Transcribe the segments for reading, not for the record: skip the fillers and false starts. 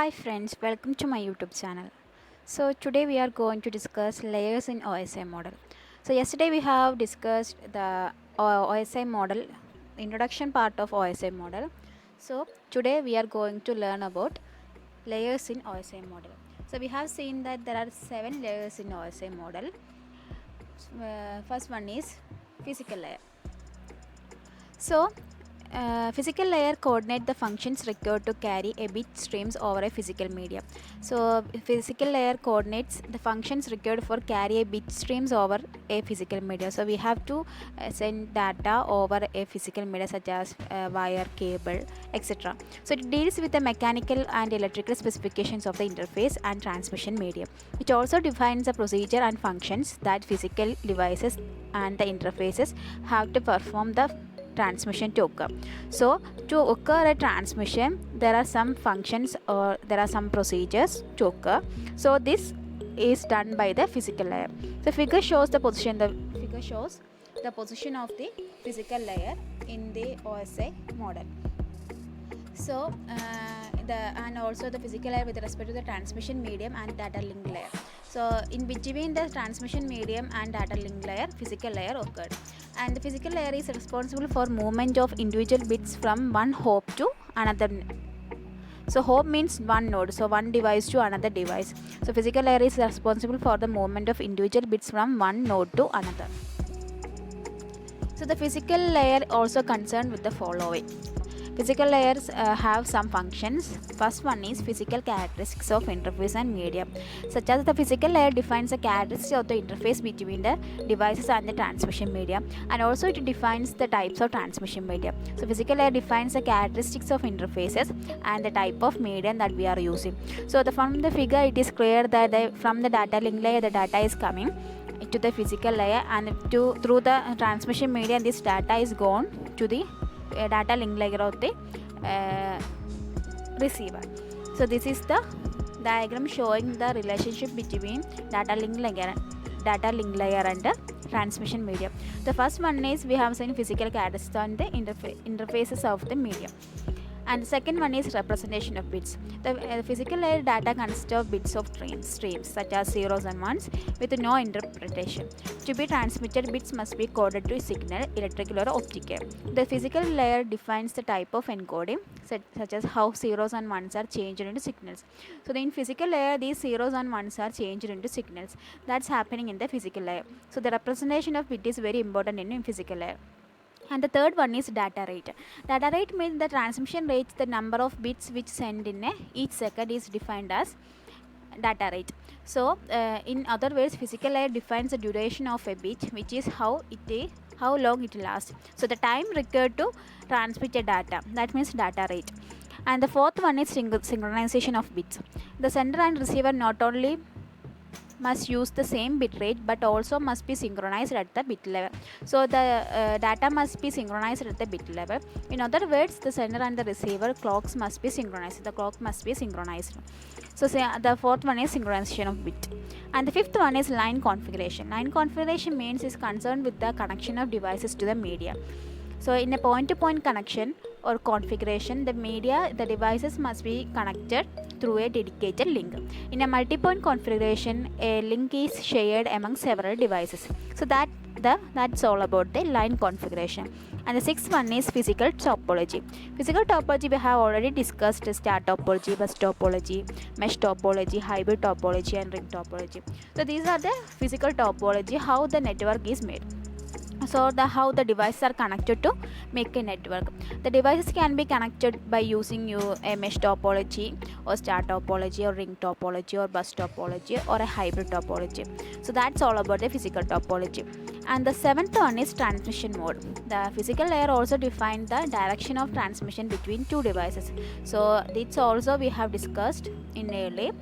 Hi friends, welcome to my YouTube channel. So today we are going to discuss layers in OSI model. So yesterday we have discussed the OSI model, introduction part of OSI model. So today we are going to learn about layers in OSI model. So we have seen that there are 7 layers in OSI model. First one is physical layer. So, physical layer coordinate the functions required to carry a bit streams over a physical medium. So, physical layer coordinates the functions required for carry a bit streams over a physical media. So, we have to send data over a physical media such as wire, cable, etc. So, it deals with the mechanical and electrical specifications of the interface and transmission medium. It also defines the procedure and functions that physical devices and the interfaces have to perform the transmission to occur. So to occur a transmission, there are some functions or there are some procedures to occur. So this is done by the physical layer. The figure shows the position of the physical layer in the OSI model. So and also the physical layer with respect to the transmission medium and data link layer. So in between the transmission medium and data link layer, physical layer occurred, and the physical layer is responsible for movement of individual bits from one hop to another. So hop means one node, so one device to another device. So physical layer is responsible for the movement of individual bits from one node to another. So the physical layer also concerned with the following. Physical layers have some functions. First one is physical characteristics of interface and medium, such as the physical layer defines the characteristics of the interface between the devices and the transmission medium, and also it defines the types of transmission medium. So physical layer defines the characteristics of interfaces and the type of medium that we are using. So from the figure it is clear that from the data link layer the data is coming to the physical layer, and through the transmission medium this data is gone to the data link layer of the receiver. So this is the diagram showing the relationship between data link layer and the transmission medium. The first one is we have seen physical characteristics on the interfaces of the medium, and the second one is representation of bits. The physical layer data consists of bits of streams such as zeros and ones with no interpretation. To be transmitted, bits must be coded to signal, electrical or optical. The physical layer defines the type of encoding such as how zeros and ones are changed into signals. So in physical layer these zeros and ones are changed into signals. That's happening in the physical layer. So the representation of bit is very important in physical layer. And the third one is data rate. Data rate means the transmission rate, the number of bits which send in each second is defined as data rate. So in other words, physical layer defines the duration of a bit, which is how long it lasts. So the time required to transmit a data, that means data rate. And the fourth one is synchronization of bits. The sender and receiver not only must use the same bit rate but also must be synchronized at the bit level. So the data must be synchronized at the bit level. In other words, the sender and the receiver clocks must be synchronized. The clock must be synchronized. So the fourth one is synchronization of bit. And the fifth one is line configuration. Line configuration means is concerned with the connection of devices to the media. So in a point-to-point connection or configuration, the devices must be connected through a dedicated link. In a multi-point configuration, a link is shared among several devices. So that's all about the line configuration. And the sixth one is physical topology. Physical topology we have already discussed: star topology, bus topology, mesh topology, hybrid topology, and ring topology. So these are the physical topology, how the network is made. So how the devices are connected to make a network. The devices can be connected by using a mesh topology or star topology or ring topology or bus topology or a hybrid topology. So that's all about the physical topology. And the seventh one is transmission mode. The physical layer also defines the direction of transmission between two devices. So this also we have discussed in early,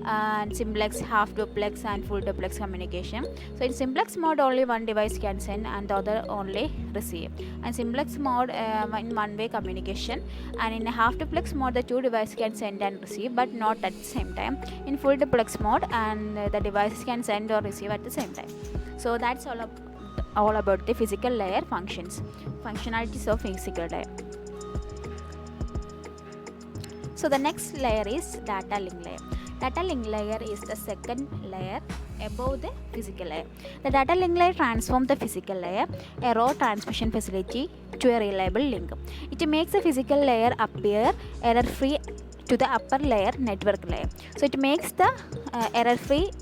and simplex, half duplex and full duplex communication. So in simplex mode only one device can send and the other only receive. And simplex mode in one way communication, and in a half duplex mode the two devices can send and receive but not at the same time. In full duplex mode and the devices can send or receive at the same time. So that's all about the physical layer functionalities of physical layer. So the next layer is data link layer. Data link layer is the second layer above the physical layer. The data link layer transforms the physical layer, a raw transmission facility, to a reliable link. It makes the physical layer appear error-free to the upper layer network layer. So it makes the error-free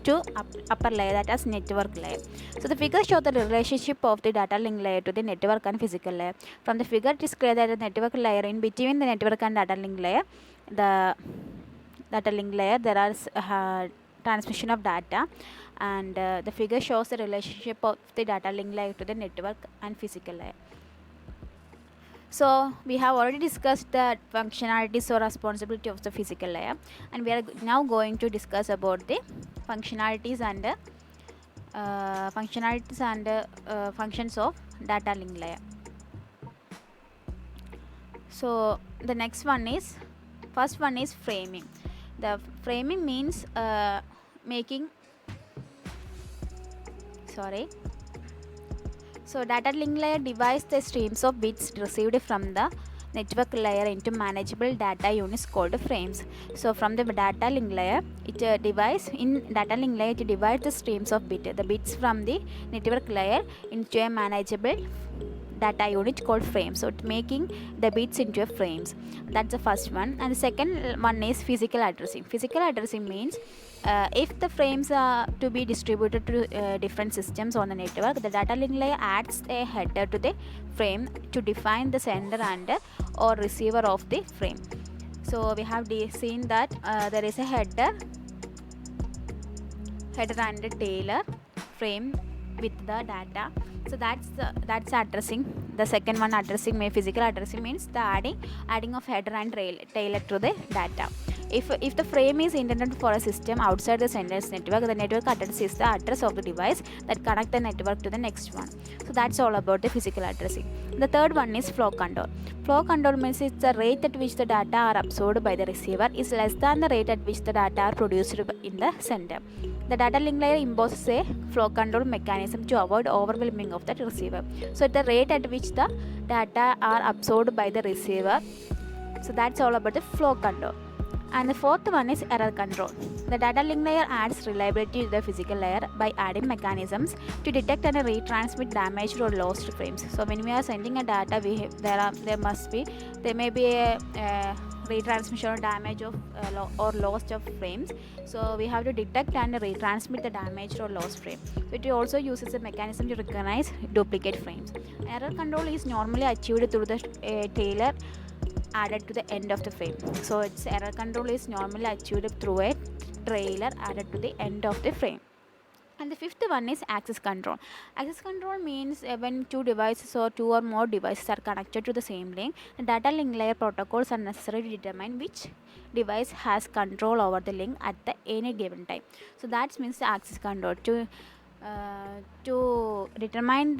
to upper layer, that is network layer. So the figure shows the relationship of the data link layer to the network and physical layer. From the figure it is clear that the network layer, in between the network and data link layer, the data link layer, there are transmission of data, and the figure shows the relationship of the data link layer to the network and physical layer. So we have already discussed the functionalities or responsibility of the physical layer, and we are now going to discuss about the functionalities and functions of data link layer. So the next one is, first one is framing. The framing means So data link layer divides the streams of bits received from the network layer into manageable data units called frames. So from the data link layer, it divides the streams of the bits from the network layer into a manageable data unit called frames. So making the bits into frames. That's the first one. And the second one is physical addressing. Physical addressing means if the frames are to be distributed to different systems on the network, the data link layer adds a header to the frame to define the sender and or receiver of the frame. So we have seen that there is a header and a tailer frame with the data. So that's addressing. The second one, addressing, physical addressing means the adding of header and tailer to the data. If the frame is intended for a system outside the sender's network, the network address is the address of the device that connects the network to the next one. So that's all about the physical addressing. The third one is flow control. Flow control means it's the rate at which the data are absorbed by the receiver is less than the rate at which the data are produced in the sender. The data link layer imposes a flow control mechanism to avoid overwhelming of the receiver. So the rate at which the data are absorbed by the receiver. So that's all about the flow control. And the fourth one is error control. The data link layer adds reliability to the physical layer by adding mechanisms to detect and retransmit damaged or lost frames. So when we are sending a data, there may be a retransmission or damage of or loss of frames. So we have to detect and retransmit the damaged or lost frame. It also uses a mechanism to recognize duplicate frames. Error control is normally achieved through the tailer added to the end of the frame. So its error control is normally achieved through a trailer added to the end of the frame. And the fifth one is access control. Access control means when two devices or two or more devices are connected to the same link, the data link layer protocols are necessary to determine which device has control over the link at any given time. So that means the access control to determine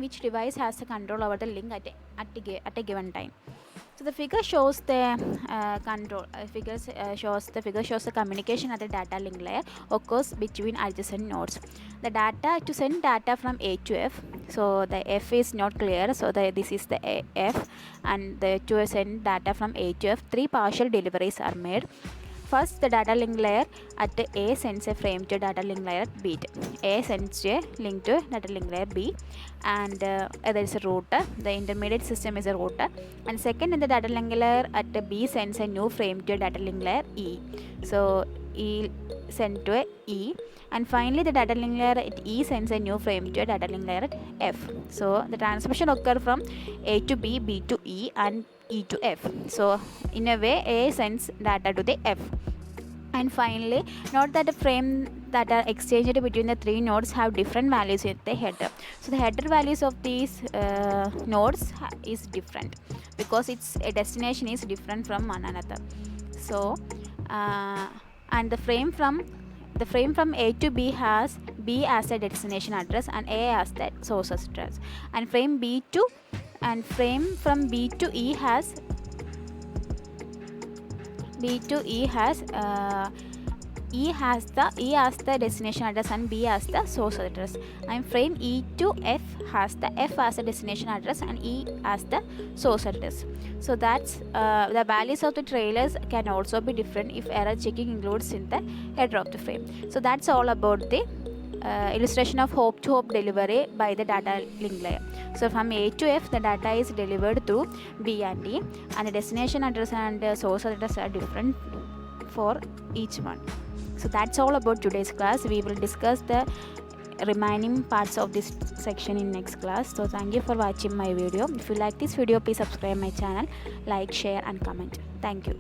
which device has the control over the link at a given time. So the figure shows the figure shows the communication at the data link layer occurs between adjacent nodes. The data to send data from A to F. So the F is not clear. So this is the F, and to send data from A to F, 3 partial deliveries are made. First, the data link layer at A sends a frame to data link layer at B. A sends a link to data link layer B, and there is a router. The intermediate system is a router. And second, in the data link layer at B sends a new frame to data link layer E. So E sent to a E. And finally, the data link layer at E sends a new frame to a data link layer at F. So the transmission occurs from A to B, B to E, and E to F. So in a way, A sends data to the F. And finally, note that the frame that are exchanged between the 3 nodes have different values in the header. So the header values of these nodes is different because its destination is different from one another. So and the frame from A to B has B as a destination address and A as the source address, and frame from B to E has E as the destination address and B as the source address. And frame E to F has the F as the destination address and E as the source address. So that's the values of the trailers can also be different if error checking includes in the header of the frame. So that's all about the illustration of hop to hop delivery by the data link layer. So from A to F, the data is delivered through B and D, and the destination address and source address are different for each one. So that's all about today's class. We will discuss the remaining parts of this section in next class. So thank you for watching my video. If you like this video, please subscribe my channel, like, share and comment. Thank you.